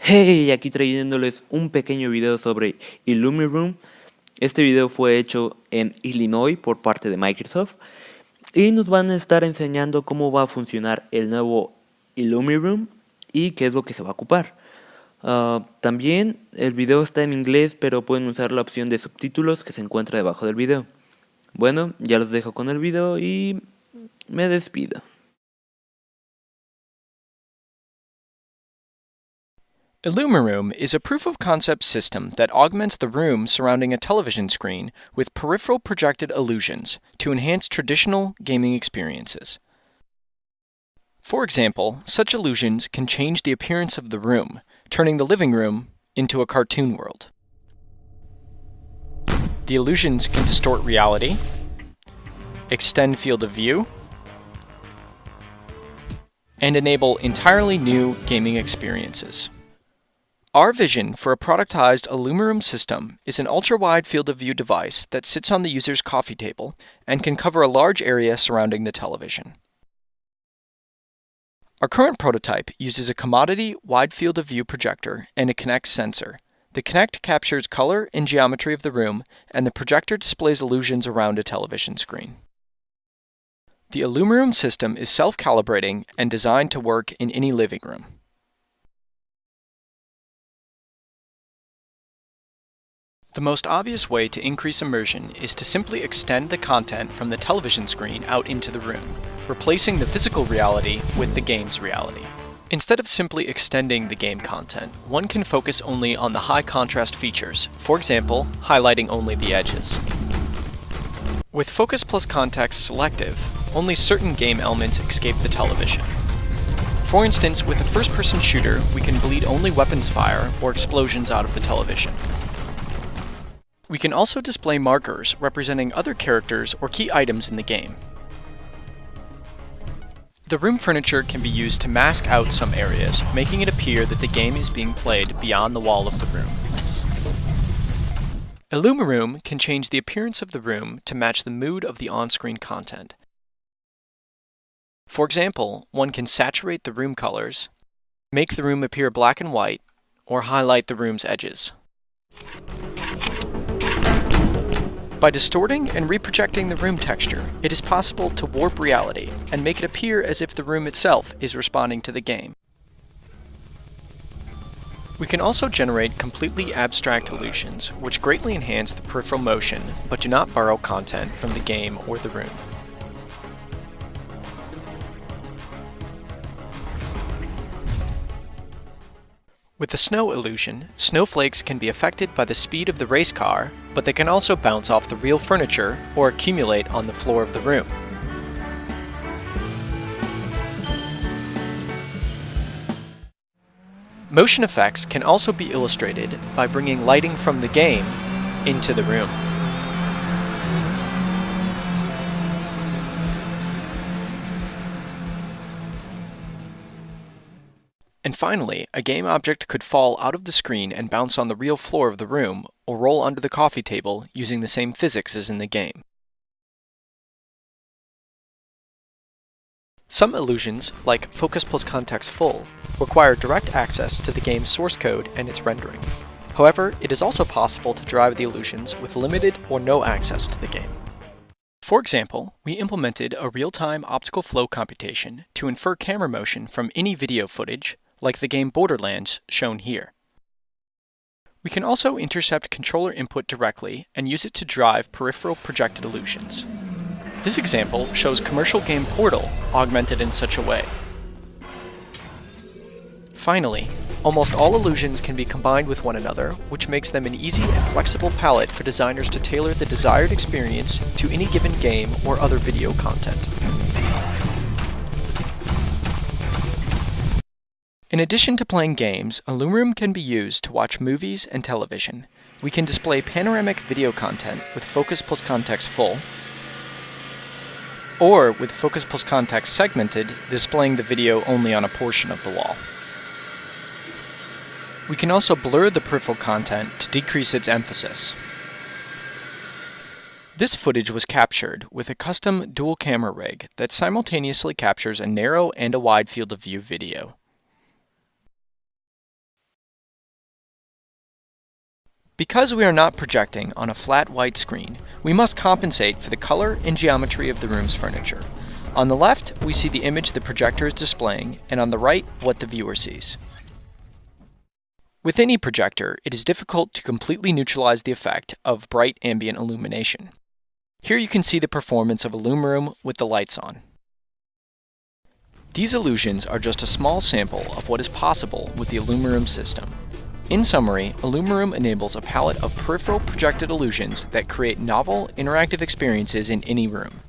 Hey, aquí trayéndoles un pequeño video sobre ILLUMIROOM. Este video fue hecho en Illinois por parte de Microsoft y nos van a estar enseñando cómo va a funcionar el nuevo ILLUMIROOM y qué es lo que se va a ocupar. También el video está en inglés, pero pueden usar la opción de subtítulos que se encuentra debajo del video. Bueno, ya los dejo con el video y me despido. ILLUMIROOM is a proof-of-concept system that augments the room surrounding a television screen with peripheral projected illusions to enhance traditional gaming experiences. For example, such illusions can change the appearance of the room, turning the living room into a cartoon world. The illusions can distort reality, extend field of view, and enable entirely new gaming experiences. Our vision for a productized ILLUMIROOM system is an ultra-wide field of view device that sits on the user's coffee table and can cover a large area surrounding the television. Our current prototype uses a commodity wide field of view projector and a Kinect sensor. The Kinect captures color and geometry of the room, and the projector displays illusions around a television screen. The ILLUMIROOM system is self-calibrating and designed to work in any living room. The most obvious way to increase immersion is to simply extend the content from the television screen out into the room, replacing the physical reality with the game's reality. Instead of simply extending the game content, one can focus only on the high contrast features, for example, highlighting only the edges. With Focus plus Context selective, only certain game elements escape the television. For instance, with a first-person shooter, we can bleed only weapons fire or explosions out of the television. We can also display markers representing other characters or key items in the game. The room furniture can be used to mask out some areas, making it appear that the game is being played beyond the wall of the room. ILLUMIROOM can change the appearance of the room to match the mood of the on-screen content. For example, one can saturate the room colors, make the room appear black and white, or highlight the room's edges. By distorting and reprojecting the room texture, it is possible to warp reality and make it appear as if the room itself is responding to the game. We can also generate completely abstract illusions, which greatly enhance the peripheral motion, but do not borrow content from the game or the room. With the snow illusion, snowflakes can be affected by the speed of the race car, but they can also bounce off the real furniture or accumulate on the floor of the room. Motion effects can also be illustrated by bringing lighting from the game into the room. And finally, a game object could fall out of the screen and bounce on the real floor of the room, or roll under the coffee table using the same physics as in the game. Some illusions, like Focus plus Context Full, require direct access to the game's source code and its rendering. However, it is also possible to drive the illusions with limited or no access to the game. For example, we implemented a real-time optical flow computation to infer camera motion from any video footage, like the game Borderlands shown here. We can also intercept controller input directly and use it to drive peripheral projected illusions. This example shows commercial game Portal augmented in such a way. Finally, almost all illusions can be combined with one another, which makes them an easy and flexible palette for designers to tailor the desired experience to any given game or other video content. In addition to playing games, ILLUMIROOM can be used to watch movies and television. We can display panoramic video content with Focus plus Context Full, or with Focus plus Context Segmented, displaying the video only on a portion of the wall. We can also blur the peripheral content to decrease its emphasis. This footage was captured with a custom dual camera rig that simultaneously captures a narrow and a wide field of view video. Because we are not projecting on a flat white screen, we must compensate for the color and geometry of the room's furniture. On the left, we see the image the projector is displaying, and on the right, what the viewer sees. With any projector, it is difficult to completely neutralize the effect of bright ambient illumination. Here you can see the performance of ILLUMIROOM with the lights on. These illusions are just a small sample of what is possible with the ILLUMIROOM system. In summary, ILLUMIROOM enables a palette of peripheral projected illusions that create novel, interactive experiences in any room.